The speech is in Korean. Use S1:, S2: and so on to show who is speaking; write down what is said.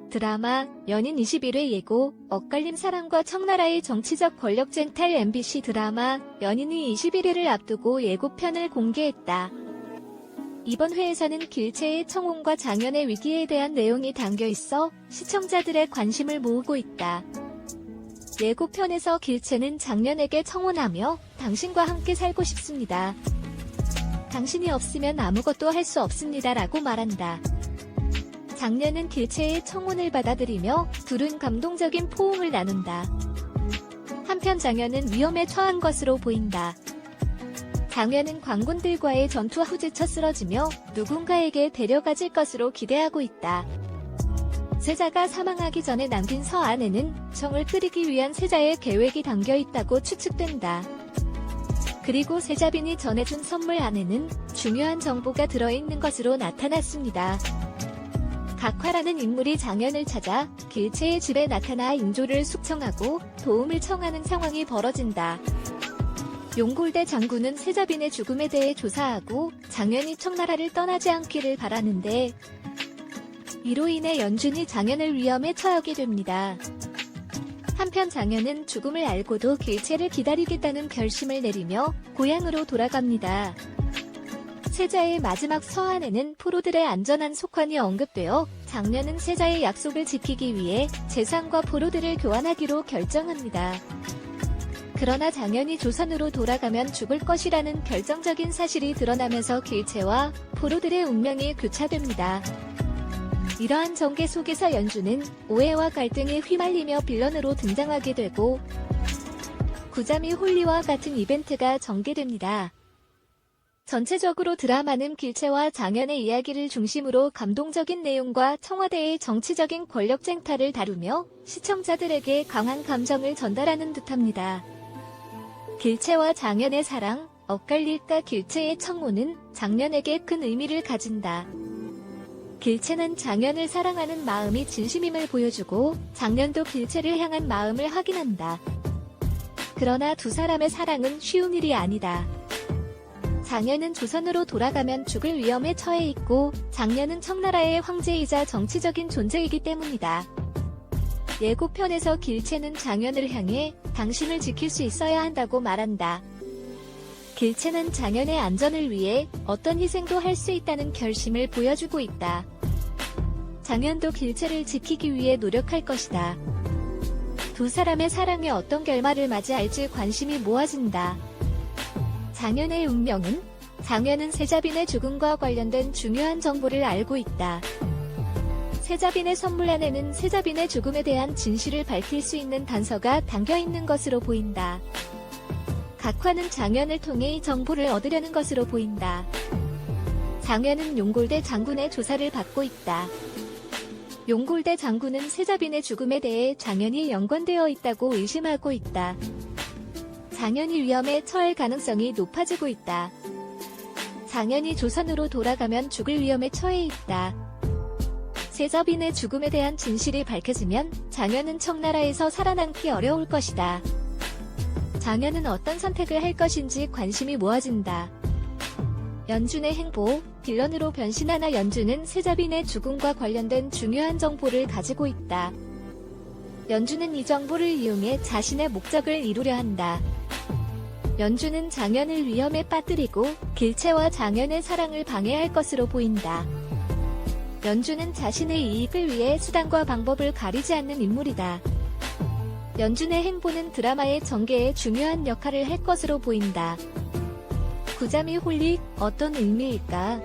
S1: 드라마 연인 21회 예고, 엇갈림 사랑과 청나라의 정치적 권력쟁 탈. MBC 드라마 연인이 21회를 앞두고 예고편을 공개했다. 이번 회에서는 길채의 청혼과 장현의 위기에 대한 내용이 담겨있어 시청자들의 관심을 모으고 있다. 예고편에서 길채는 장현에게 청혼하며 당신과 함께 살고 싶습니다. 당신이 없으면 아무것도 할 수 없습니다 라고 말한다. 장현은 길채의 청혼을 받아들이며 둘은 감동적인 포옹을 나눈다. 한편 장현은 위험에 처한 것으로 보인다. 장현은 광군들과의 전투 후 지쳐 쓰러지며 누군가에게 데려가질 것으로 기대하고 있다. 세자가 사망하기 전에 남긴 서 안에는 정을 끓이기 위한 세자의 계획이 담겨있다고 추측된다. 그리고 세자빈이 전해준 선물 안에는 중요한 정보가 들어있는 것으로 나타났습니다. 각화라는 인물이 장현을 찾아 길채의 집에 나타나 인조를 숙청하고 도움을 청하는 상황이 벌어진다. 용골대 장군은 세자빈의 죽음에 대해 조사하고 장현이 청나라를 떠나지 않기를 바라는데, 이로 인해 연준이 장현을 위험에 처하게 됩니다. 한편 장현은 죽음을 알고도 길채를 기다리겠다는 결심을 내리며 고향으로 돌아갑니다. 세자의 마지막 서한에는 포로들의 안전한 속환이 언급되어 장현은 세자의 약속을 지키기 위해 재산과 포로들을 교환하기로 결정합니다. 그러나 장현이 조선으로 돌아가면 죽을 것이라는 결정적인 사실이 드러나면서 길채와 포로들의 운명이 교차됩니다. 이러한 전개 속에서 연준은 오해와 갈등에 휘말리며 빌런으로 등장하게 되고, 구자미 홀리와 같은 이벤트가 전개됩니다. 전체적으로 드라마는 길채와 장현의 이야기를 중심으로 감동적인 내용과 청와대의 정치적인 권력 쟁탈을 다루며 시청자들에게 강한 감정을 전달하는 듯합니다. 길채와 장현의 사랑, 엇갈릴까. 길채의 청혼은 장현에게 큰 의미를 가진다. 길채는 장현을 사랑하는 마음이 진심임을 보여주고 장현도 길채를 향한 마음을 확인한다. 그러나 두 사람의 사랑은 쉬운 일이 아니다. 장현은 조선으로 돌아가면 죽을 위험에 처해 있고 장현은 청나라의 황제이자 정치적인 존재이기 때문이다. 예고편에서 길채는 장현을 향해 당신을 지킬 수 있어야 한다고 말한다. 길채는 장현의 안전을 위해 어떤 희생도 할 수 있다는 결심을 보여주고 있다. 장현도 길채를 지키기 위해 노력할 것이다. 두 사람의 사랑에 어떤 결말을 맞이할지 관심이 모아진다. 장현의 운명은? 장현은 세자빈의 죽음과 관련된 중요한 정보를 알고 있다. 세자빈의 선물 안에는 세자빈의 죽음에 대한 진실을 밝힐 수 있는 단서가 담겨있는 것으로 보인다. 각화는 장현을 통해 이 정보를 얻으려는 것으로 보인다. 장현은 용골대 장군의 조사를 받고 있다. 용골대 장군은 세자빈의 죽음에 대해 장현이 연관되어 있다고 의심하고 있다. 장현이 위험에 처할 가능성이 높아지고 있다. 장현이 조선으로 돌아가면 죽을 위험에 처해 있다. 세자빈의 죽음에 대한 진실이 밝혀지면 장현은 청나라에서 살아남기 어려울 것이다. 장현은 어떤 선택을 할 것인지 관심이 모아진다. 연준의 행보, 빌런으로 변신하나. 연준은 세자빈의 죽음과 관련된 중요한 정보를 가지고 있다. 연준은 이 정보를 이용해 자신의 목적을 이루려 한다. 연준은 장현을 위험에 빠뜨리고 길채와 장현의 사랑을 방해할 것으로 보인다. 연준은 자신의 이익을 위해 수단과 방법을 가리지 않는 인물이다. 연준의 행보는 드라마의 전개에 중요한 역할을 할 것으로 보인다. 구자미 홀릭, 어떤 의미일까?